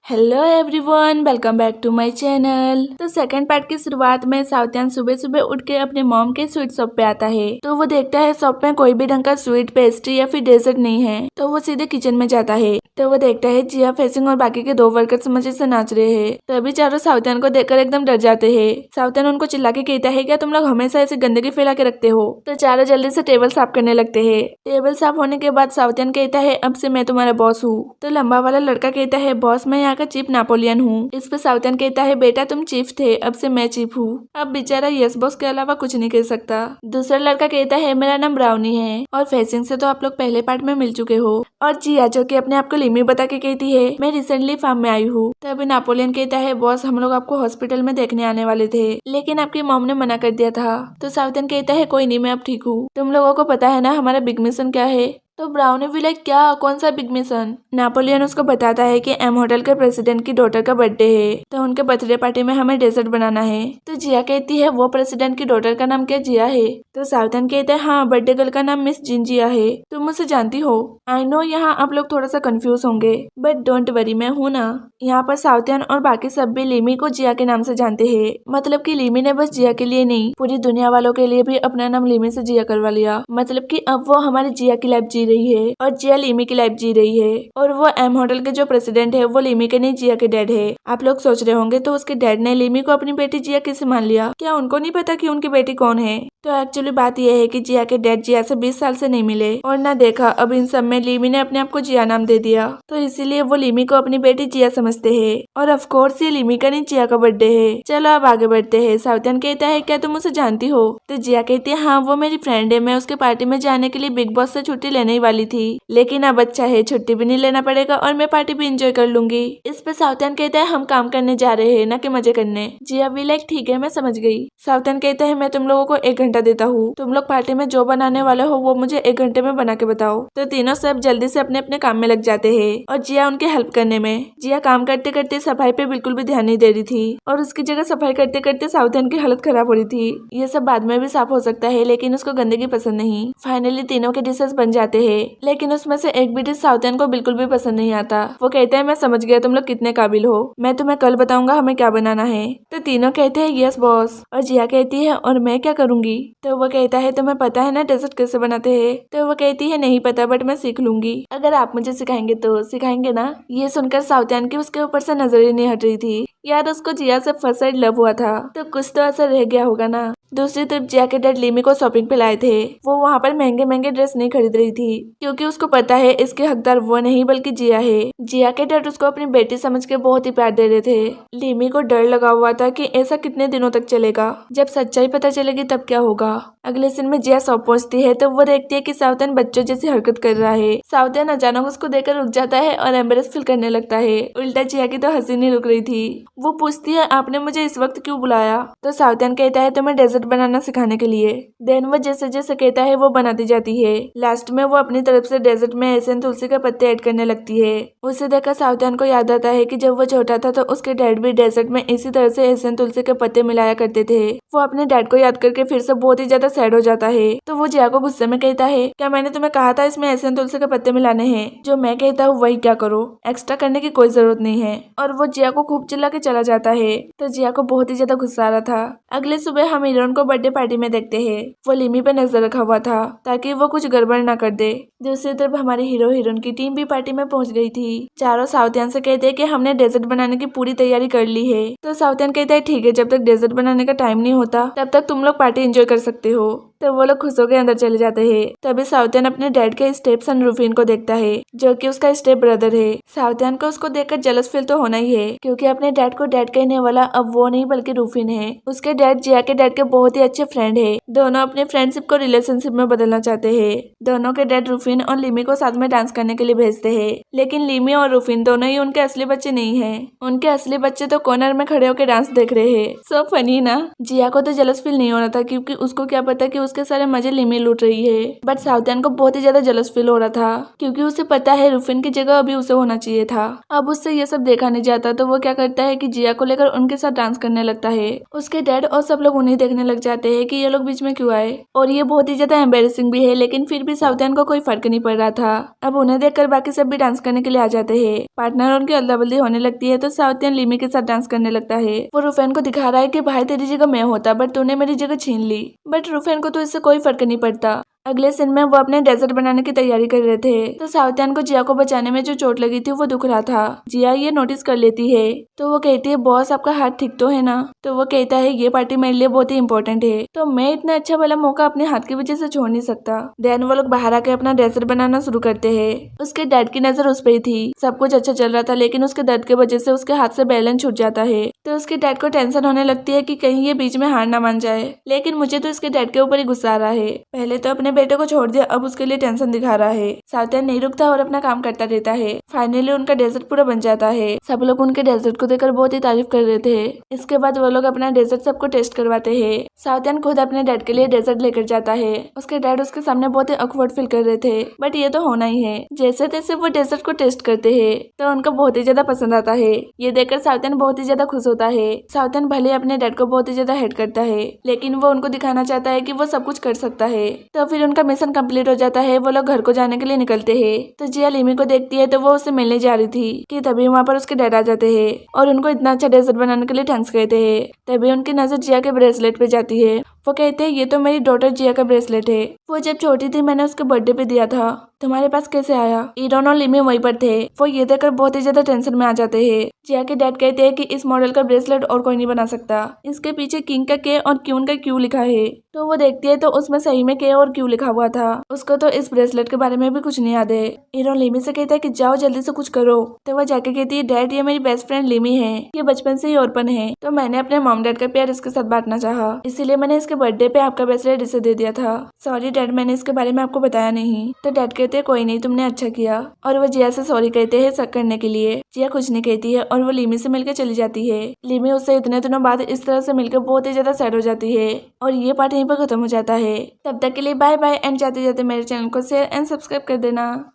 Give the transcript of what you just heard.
Hello everyone, welcome back to my channel. तो second part की शुरुआत में साउथियन सुबह सुबह उठ के अपने मॉम के स्वीट शॉप पे आता है। तो वो देखता है शॉप में कोई भी ढंग का स्वीट, पेस्ट्री या फिर डेजर्ट नहीं है। तो वो सीधे किचन में जाता है। तो वो देखता है जिया, फेसिंग और बाकी के 2 वर्कर्स मजे से नाच रहे हैं। तभी चारों साउथियन को देखकर एकदम डर जाते हैं। साउथियन उनको चिल्ला के कहता है, क्या तुम लोग हमेशा ऐसी गंदगी फैला के रखते हो? तो चारों जल्दी से टेबल साफ करने लगते हैं। टेबल साफ होने के बाद साउथियन कहता है, अब से मैं तुम्हारा बॉस हूँ। तो लंबा वाला लड़का कहता है, बॉस मैं यहाँ का चीफ नापोलियन हूँ। इस पे साउथियन कहता है, बेटा तुम चीफ थे, अब से मैं चीफ हूँ। अब बेचारा यस बॉस के अलावा कुछ नहीं कह सकता। दूसरा लड़का कहता है, मेरा नाम ब्राउनी है और फेसिंग से तो आप लोग पहले पार्ट में मिल चुके हो। और जिया जो कि अपने आप को लिमी बता के कहती है, मैं रिसेंटली फार्म में आई हूँ। तभी नापोलियन कहता है, बॉस हम लोग आपको हॉस्पिटल में देखने आने वाले थे, लेकिन आपकी मॉम ने मना कर दिया था। तो साउथियन कहता है, कोई नहीं, मैं अब ठीक हूँ। तुम लोगों को पता है ना हमारा बिग मिशन क्या है? तो ब्राउनी भी लाइक, क्या, कौन सा बिग मिशन? नापोलियन उसको बताता है कि एम होटल के प्रेसिडेंट की डॉटर का बर्थडे है, तो उनके बर्थडे पार्टी में हमें डेजर्ट बनाना है। तो जिया कहती है, वो प्रेसिडेंट की डॉटर का नाम क्या जिया है? तो साउथन कहते हैं, हाँ, बर्थडे गर्ल का नाम मिस जिन जिया है। तुम मुझसे जानती हो? आई नो यहाँ आप लोग थोड़ा सा कंफ्यूज होंगे, बट डोंट वरी, मैं हूँ ना। यहाँ पर साउथन और बाकी सब भी लिमी को जिया के नाम से जानते हैं। मतलब कि लिमी ने बस जिया के लिए नहीं, पूरी दुनिया वालों के लिए भी अपना नाम लिमी से जिया करवा लिया। मतलब कि अब वो हमारी जिया की लाइफ जी रही है और जिया लिमी की लाइफ जी रही है। और वो एम होटल के जो प्रेसिडेंट है वो लिमी के नहीं, जिया के डैड है। आप लोग सोच रहे होंगे, तो उसके डैड ने लिमी को अपनी बेटी जिया कैसे मान लिया? क्या उनको नहीं पता कि उनकी बेटी कौन है? तो एक्चुअली बात यह है कि जिया के डैड जिया से 20 साल से नहीं मिले और ना देखा। अब इन सब में लिमी ने अपने आप को जिया नाम दे दिया, तो इसीलिए वो लिमी को अपनी बेटी जिया समझते हैं। और ऑफ कोर्स ये लिमी का नहीं, जिया का बर्थडे है। चलो अब आगे बढ़ते हैं। साउथन कहता है, क्या तुम उसे जानती हो? तो जिया कहती है, हाँ, वो मेरी फ्रेंड है। मैं उसके पार्टी में जाने के लिए बिग बॉस से छुट्टी लेने ही वाली थी, लेकिन अब अच्छा है, छुट्टी भी नहीं लेना पड़ेगा और मैं पार्टी भी एंजॉय कर लूंगी। इस पे साउथन कहता है, हम काम करने जा रहे हैं, ना कि मजे करने। जिया भी लाइक, ठीक है, मैं समझ गई। साउथन कहता है, मैं तुम लोगों को 1 घंटा देता हूँ, तुम लोग पार्टी में जो बनाने वाले हो वो मुझे 1 घंटे में बना के बताओ। तो तीनों सब जल्दी से अपने अपने काम में लग जाते हैं और जिया उनके हेल्प करने में। जिया काम करते करते सफाई पे बिल्कुल भी ध्यान नहीं दे रही थी और उसकी जगह सफाई करते करते साउथन की हालत खराब हो रही थी। ये सब बाद में भी साफ हो सकता है, लेकिन उसको गंदगी पसंद नहीं। फाइनली तीनों के डिशेस बन जाते हैं, लेकिन उसमें से एक भी डिश साउथन को बिल्कुल भी पसंद नहीं आता। वो कहते हैं, मैं समझ गया तुम लोग कितने काबिल हो, मैं तुम्हें कल बताऊंगा हमें क्या बनाना है। तो तीनों कहते हैं, यस बॉस। और जिया कहती है, और मैं क्या करूंगी? तो वो कहता है, तुम्हें पता है ना डेजर्ट कैसे बनाते हैं? तो वो कहती है, नहीं पता, बट मैं सीख लूंगी। अगर आप मुझे सिखाएंगे तो सिखाएंगे ना? ये सुनकर साउथन की उसके ऊपर से नजर ही नहीं हट रही थी। यार, उसको जिया से फर्स्ट साइड लव हुआ था, तो कुछ तो असर रह गया होगा ना। दूसरी तरफ जिया के डैड लिमी को शॉपिंग पे लाए थे। वो वहाँ पर महंगे महंगे ड्रेस नहीं खरीद रही थी, क्योंकि उसको पता है इसके हकदार वो नहीं बल्कि जिया है। जिया के डैड उसको अपनी बेटी समझ के बहुत ही प्यार दे रहे थे। लिमी को डर लगा हुआ था कि ऐसा कितने दिनों तक चलेगा, जब सच्चाई पता चलेगी तब क्या होगा। अगले सीन में जिया शॉप पहुंचती है तो वो देखती है कि साउथन बच्चों जैसी हरकत कर रहा है। साउथन अचानक उसको देखकर रुक जाता है और एम्बेरस फील करने लगता है। उल्टा जिया की तो हंसी नहीं रुक रही थी। वो पूछती है, आपने मुझे इस वक्त क्यों बुलाया? तो साउथन कहता है, तुम्हें डेजर्ट बनाना सिखाने के लिए। देन वो जैसे जैसे कहता है वो बनाती जाती है। लास्ट में वो अपनी तरफ से डेजर्ट में एसेंस तुलसी के पत्ते ऐड करने लगती है। उसे देखकर साउथन को याद आता है कि जब वो छोटा था तो उसके डैड भी डेजर्ट में इसी तरह से एसेंस तुलसी के पत्ते मिलाया करते थे। वो अपने डैड को याद करके फिर से बहुत ही ज्यादा सैड हो जाता है। तो वो जिया को गुस्से में कहता है, क्या मैंने तुम्हें कहा था इसमें एसेंस तुलसी के पत्ते मिलाने हैं? जो मैं कहता हूँ वही क्या करो, एक्स्ट्रा करने की कोई जरूरत नहीं है। और वो जिया को खूब चिल्ला के चला जाता है। तो जिया को बहुत ही ज्यादा गुस्सा आ रहा था। अगले सुबह हम हीरोइन को बर्थडे पार्टी में देखते हैं। वो लिमी पे नजर रखा हुआ था ताकि वो कुछ गड़बड़ ना कर दे। दूसरी तरफ हमारी हीरो हीरोइन की टीम भी पार्टी में पहुंच गई थी। चारों साउथियन से कहते हैं कि हमने डेजर्ट बनाने की पूरी तैयारी कर ली है। तो साउथियन कहता है, ठीक है, जब तक डेजर्ट बनाने का टाइम नहीं होता तब तक तुम लोग पार्टी एंजॉय कर सकते हो। तो वो लोग खुश होकर अंदर चले जाते हैं। तभी साउथियन अपने डैड के स्टेप सन रूफिन को देखता है, जो कि उसका स्टेप ब्रदर है। साउथियन को उसको देखकर जेलस फील तो होना ही है, क्योंकि अपने डैड को डैड कहने वाला अब वो नहीं बल्कि रूफिन है। उसके डैड जिया के डैड के बहुत ही अच्छे फ्रेंड है। दोनों अपने फ्रेंडशिप को रिलेशनशिप में बदलना चाहते हैं। दोनों के डैड रूफिन और लिमी को साथ में डांस करने के लिए भेजते हैं, लेकिन लिमी और रूफिन दोनों ही उनके असली बच्चे नहीं है। उनके असली बच्चे तो कॉर्नर में खड़े होकर डांस देख रहे हैं। सो फनी ना। जिया को तो जेलस फील नहीं हो रहा था, क्योंकि उसको क्या पता कि उसके सारे मजे लिमी लूट रही है। बट साउथियन को बहुत ही ज्यादा जलस फील हो रहा था क्योंकि उसे पता है रुफिन की जगह अभी उसे होना चाहिए था। अब उससे ये सब देखा नहीं जाता तो वो क्या करता है कि जिया को लेकर उनके साथ डांस करने लगता है। उसके डैड और सब लोग उन्हें देखने लग जाते हैं कि ये लोग बीच में क्यों आए, और ये बहुत ही ज्यादा एम्बेरसिंग भी है, लेकिन फिर भी साउथियन को कोई फर्क नहीं पड़ रहा था। अब उन्हें देखकर बाकी सब भी डांस करने के लिए आ जाते हैं। पार्टनर उनकी अदला बदली होने लगती है तो साउथियन लिमी के साथ डांस करने लगता है। वो रुफेन को दिखा रहा है कि भाई तेरी जगह मैं होता बट तूने मेरी जगह छीन ली। बट रुफेन को तो इससे कोई फर्क नहीं पड़ता। अगले सीन में वो अपने डेजर्ट बनाने की तैयारी कर रहे थे तो साउथियन को जिया को बचाने में जो चोट लगी थी वो दुख रहा था। जिया ये नोटिस कर लेती है तो वो कहती है बॉस आपका हाथ ठीक तो है ना। तो वो कहता है ये पार्टी मेरे लिए बहुत ही इंपॉर्टेंट है तो मैं इतना अच्छा वाला मौका अपने हाथ की वजह से छोड़ नहीं सकता। देन वो लोग बाहर आके अपना डेजर्ट बनाना शुरू करते हैं। उसके डैड की नजर उस पर ही थी। सब कुछ अच्छा चल रहा था लेकिन उसके दर्द की वजह से उसके हाथ से बैलेंस छूट जाता है। तो उसके डैड को टेंशन होने लगती है कि कहीं ये बीच में हार ना मान जाए। लेकिन मुझे तो इसके डैड के ऊपर ही गुस्सा आ रहा है। पहले तो अपने बेटे को छोड़ दिया, अब उसके लिए टेंशन दिखा रहा है। साउथियन नहीं रुकता और अपना काम करता रहता है। फाइनली उनका डेजर्ट पूरा बन जाता है। सब लोग उनके डेजर्ट को देखकर बहुत ही तारीफ कर रहे थे। इसके बाद वो लोग अपना डेजर्ट सबको टेस्ट करवाते हैं। साउथियन खुद अपने डैड के लिए डेजर्ट लेकर जाता है। उसके डैड उसके सामने बहुत ही ऑकवर्ड फील कर रहे थे बट ये तो होना ही है। जैसे तैसे वो डेजर्ट को टेस्ट करते हैं तो उनको बहुत ही ज्यादा पसंद आता है। ये देखकर साउथियन बहुत ही ज्यादा खुश होता है। साउथियन भले अपने डैड को बहुत ही ज्यादा हेट करता है लेकिन वो उनको दिखाना चाहता है कि वो सब कुछ कर सकता है। तो फिर उनका मिशन कंप्लीट हो जाता है। वो लोग घर को जाने के लिए निकलते हैं। तो जिया लिमी को देखती है तो वो उससे मिलने जा रही थी कि तभी वहाँ पर उसके डैड आ जाते हैं और उनको इतना अच्छा डेजर्ट बनाने के लिए थैंक्स कहते हैं। तभी उनकी नजर जिया के ब्रेसलेट पे जाती है। वो कहते हैं ये तो मेरी डॉटर जिया का ब्रेसलेट है। वो जब छोटी थी मैंने उसके बर्थडे पे दिया था, तुम्हारे पास कैसे आया। ईरॉन और लिमी वहीं पर थे। वो ये देखकर बहुत ही ज्यादा टेंशन में आ जाते हैं। जिया के डैड कहते हैं कि इस मॉडल का ब्रेसलेट और कोई नहीं बना सकता। इसके पीछे किंग का के और क्यून का क्यू लिखा है। तो वो देखती है तो उसमें सही में के और क्यू लिखा हुआ था। उसको तो इस ब्रेसलेट के बारे में भी कुछ नहीं याद है। ईरॉन लिमी से कहता है कि जाओ जल्दी से कुछ करो। तो वो जाके कहती है डैड ये मेरी बेस्ट फ्रेंड लिमी है, ये बचपन से ही ओरपन है तो मैंने अपने मॉम डैड का प्यार इसके साथ बांटना चाहा, इसीलिए मैंने इसके बर्थडे पे आपका ब्रेसलेट इसे दे दिया था। सॉरी डैड मैंने इसके बारे में आपको बताया नहीं। तो डैड कहते हैं कोई नहीं तुमने अच्छा किया, और वो जिया से सॉरी कहते हैं शक करने के लिए। जिया कुछ नहीं कहती है और वो लिमी से मिलकर चली जाती है। लिमी उससे इतने दिनों बाद इस तरह से मिलकर बहुत ही ज्यादा सैड हो जाती है और ये पार्ट यहीं पर खत्म हो जाता है। तब तक के लिए बाय बाय एंड जाते जाते मेरे चैनल को शेयर एंड सब्सक्राइब कर देना।